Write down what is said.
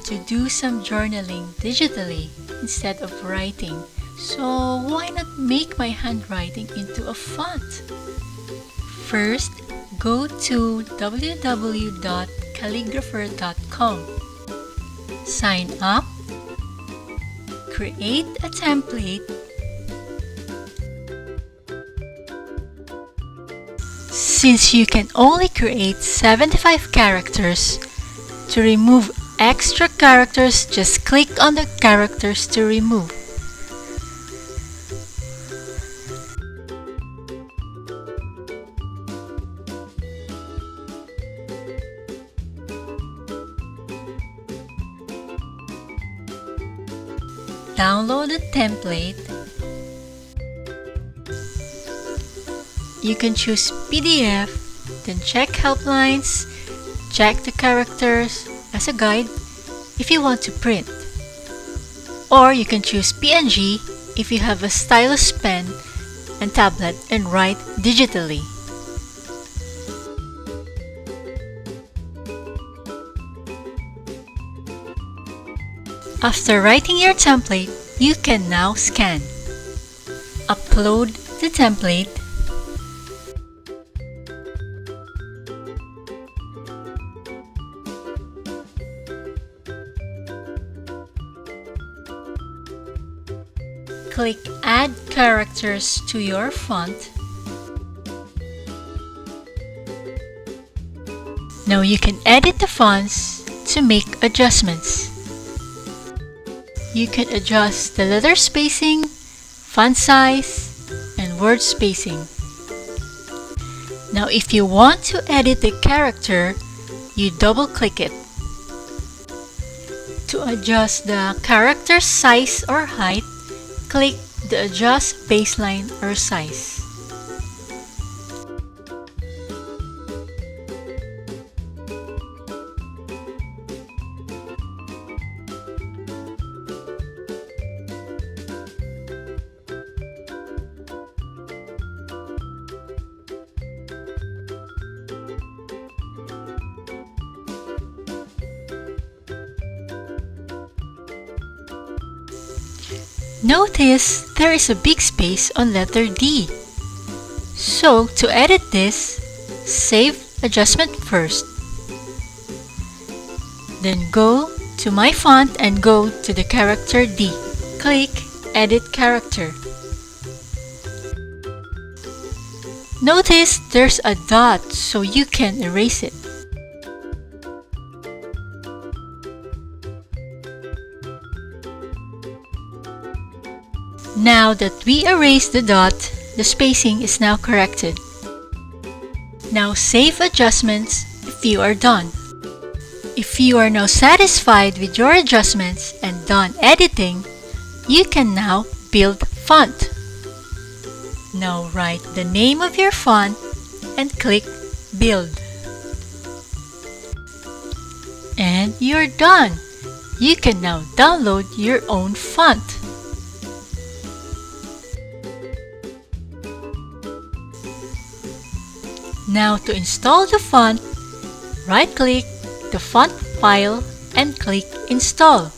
to do some journaling digitally instead of writing. So why not make my handwriting into a font? First, go to www.calligrapher.com. Sign up, create a template, since you can only create 75 characters. To remove extra characters, just click on the characters to remove. Download the template. You can choose PDF, then check helplines, check the characters as a guide if you want to print. Or you can choose PNG if you have a stylus pen and tablet and write digitally. After writing your template, you can now scan. Upload the template. Click Add Characters to your font. Now you can edit the fonts to make adjustments. You can adjust the letter spacing, font size, and word spacing. Now if you want to edit the character, you double-click it. To adjust the character size or height, click the Adjust Baseline or Size. Notice there is a big space on letter D. So to edit this, save adjustment first. Then go to My Font and go to the character D. Click Edit Character. Notice there's a dot so you can erase it. Now that we erased the dot, the spacing is now corrected. Now save adjustments if you are done. If you are now satisfied with your adjustments and done editing, you can now build font. Now write the name of your font and click Build. And you're done! You can now download your own font. Now to install the font, right-click the font file and click Install.